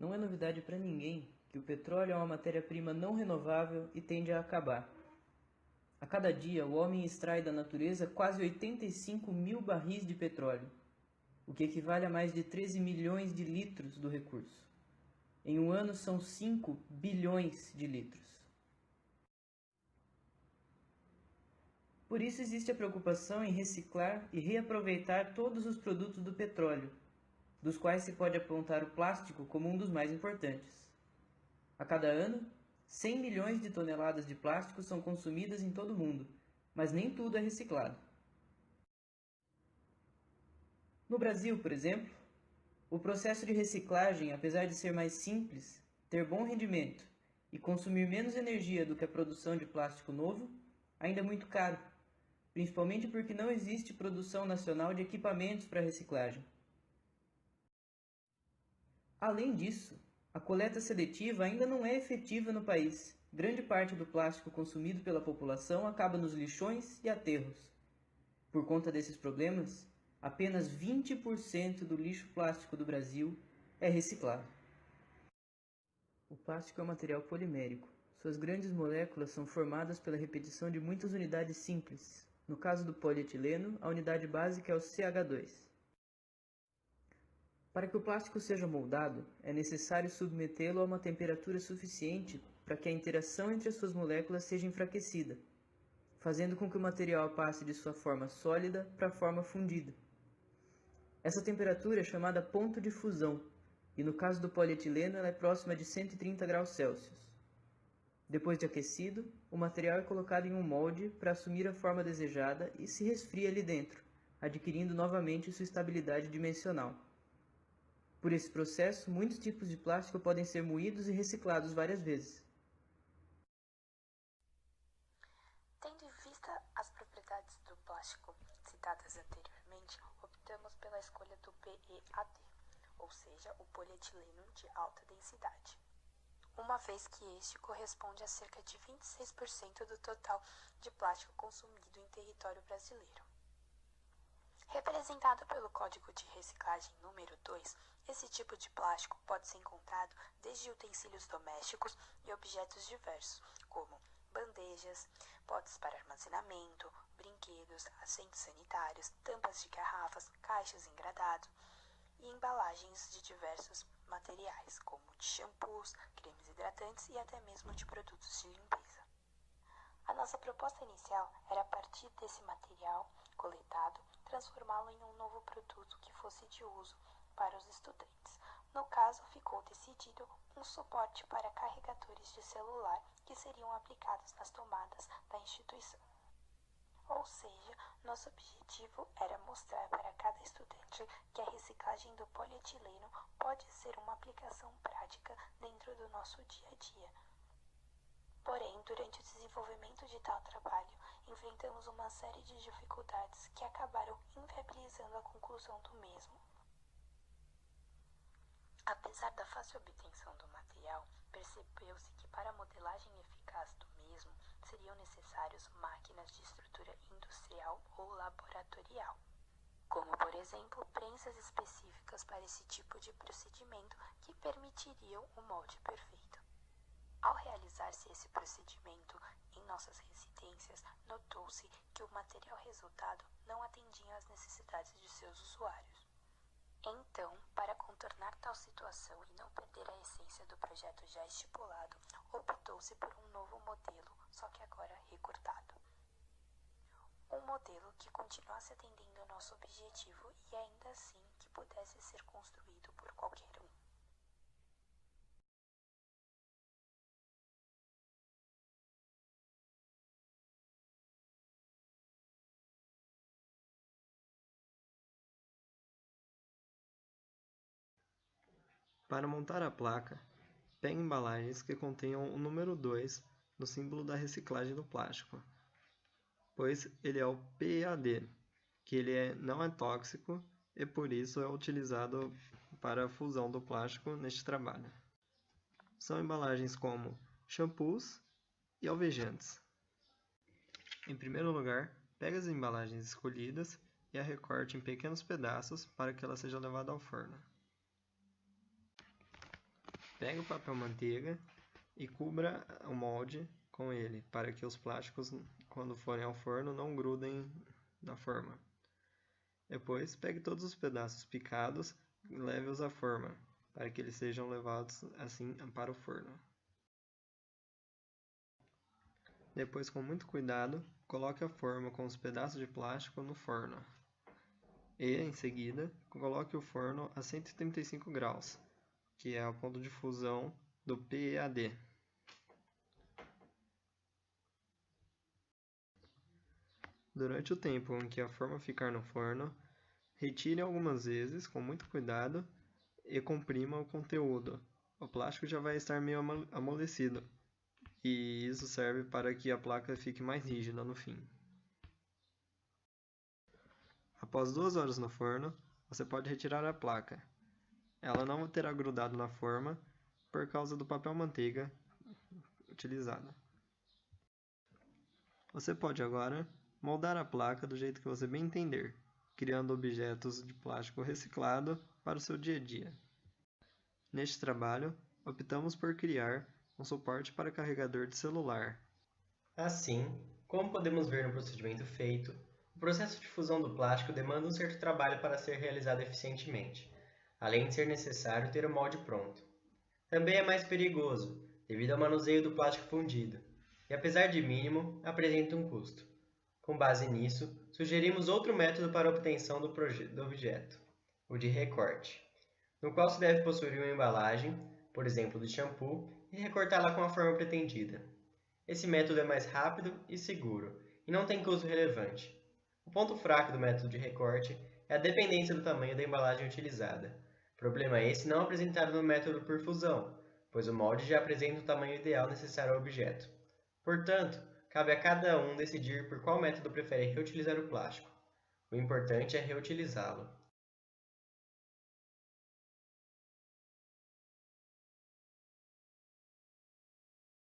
Não é novidade para ninguém que o petróleo é uma matéria-prima não renovável e tende a acabar. A cada dia, o homem extrai da natureza quase 85 mil barris de petróleo, o que equivale a mais de 13 milhões de litros do recurso. Em um ano, são 5 bilhões de litros. Por isso existe a preocupação em reciclar e reaproveitar todos os produtos do petróleo, dos quais se pode apontar o plástico como um dos mais importantes. A cada ano, 100 milhões de toneladas de plástico são consumidas em todo o mundo, mas nem tudo é reciclado. No Brasil, por exemplo, o processo de reciclagem, apesar de ser mais simples, ter bom rendimento e consumir menos energia do que a produção de plástico novo, ainda é muito caro, principalmente porque não existe produção nacional de equipamentos para reciclagem. Além disso, a coleta seletiva ainda não é efetiva no país. Grande parte do plástico consumido pela população acaba nos lixões e aterros. Por conta desses problemas, apenas 20% do lixo plástico do Brasil é reciclado. O plástico é um material polimérico. Suas grandes moléculas são formadas pela repetição de muitas unidades simples. No caso do polietileno, a unidade básica é o CH2. Para que o plástico seja moldado, é necessário submetê-lo a uma temperatura suficiente para que a interação entre as suas moléculas seja enfraquecida, fazendo com que o material passe de sua forma sólida para a forma fundida. Essa temperatura é chamada ponto de fusão, e no caso do polietileno ela é próxima de 130 graus Celsius. Depois de aquecido, o material é colocado em um molde para assumir a forma desejada e se resfria ali dentro, adquirindo novamente sua estabilidade dimensional. Por esse processo, muitos tipos de plástico podem ser moídos e reciclados várias vezes. Tendo em vista as propriedades do plástico citadas anteriormente, optamos pela escolha do PEAD, ou seja, o polietileno de alta densidade, uma vez que este corresponde a cerca de 26% do total de plástico consumido em território brasileiro. Representado pelo Código de Reciclagem número 2, esse tipo de plástico pode ser encontrado desde utensílios domésticos e objetos diversos, como bandejas, potes para armazenamento, brinquedos, assentos sanitários, tampas de garrafas, caixas engradados e embalagens de diversos materiais, como de shampoos, cremes hidratantes e até mesmo de produtos de limpeza. A nossa proposta inicial era, a partir desse material coletado, transformá-lo em um novo produto que fosse de uso para os estudantes. No caso, ficou decidido um suporte para carregadores de celular que seriam aplicados nas tomadas da instituição. Ou seja, nosso objetivo era mostrar para cada estudante que a reciclagem do polietileno pode ser uma aplicação prática dentro do nosso dia a dia. Porém, durante o desenvolvimento de tal trabalho, enfrentamos uma série de dificuldades que acabaram inviabilizando a conclusão do mesmo. Apesar da fácil obtenção do material, percebeu-se que para a modelagem eficaz do mesmo seriam necessários máquinas de estrutura industrial ou laboratorial, como, por exemplo, prensas específicas para esse tipo de procedimento que permitiriam o molde perfeito. Ao realizar-se esse procedimento em nossas residências, notou-se que o material resultado não atendia às necessidades de seus usuários. Então, para contornar tal situação e não perder a essência do projeto já estipulado, optou-se por um novo modelo, só que agora recortado. Um modelo que continuasse atendendo ao nosso objetivo e ainda assim que pudesse ser construído por qualquer um. Para montar a placa, pegue embalagens que contenham o número 2 no símbolo da reciclagem do plástico, pois ele é o PEAD, que não é tóxico e por isso é utilizado para a fusão do plástico neste trabalho. São embalagens como shampoos e alvejantes. Em primeiro lugar, pegue as embalagens escolhidas e a recorte em pequenos pedaços para que ela seja levada ao forno. Pegue o papel manteiga e cubra o molde com ele, para que os plásticos, quando forem ao forno, não grudem na forma. Depois, pegue todos os pedaços picados e leve-os à forma, para que eles sejam levados assim para o forno. Depois, com muito cuidado, coloque a forma com os pedaços de plástico no forno. E, em seguida, coloque o forno a 135 graus, que é o ponto de fusão do PEAD. Durante o tempo em que a forma ficar no forno, retire algumas vezes com muito cuidado e comprima o conteúdo. O plástico já vai estar meio amolecido, e isso serve para que a placa fique mais rígida no fim. Após 2 horas no forno, você pode retirar a placa. Ela não terá grudado na forma por causa do papel manteiga utilizado. Você pode agora moldar a placa do jeito que você bem entender, criando objetos de plástico reciclado para o seu dia a dia. Neste trabalho, optamos por criar um suporte para carregador de celular. Assim, como podemos ver no procedimento feito, o processo de fusão do plástico demanda um certo trabalho para ser realizado eficientemente, além de ser necessário ter o molde pronto. Também é mais perigoso, devido ao manuseio do plástico fundido, e apesar de mínimo, apresenta um custo. Com base nisso, sugerimos outro método para a obtenção do objeto, o de recorte, no qual se deve possuir uma embalagem, por exemplo de shampoo, e recortá-la com a forma pretendida. Esse método é mais rápido e seguro, e não tem custo relevante. O ponto fraco do método de recorte é a dependência do tamanho da embalagem utilizada. Problema esse não apresentado no método por fusão, pois o molde já apresenta o tamanho ideal necessário ao objeto. Portanto, cabe a cada um decidir por qual método prefere reutilizar o plástico. O importante é reutilizá-lo.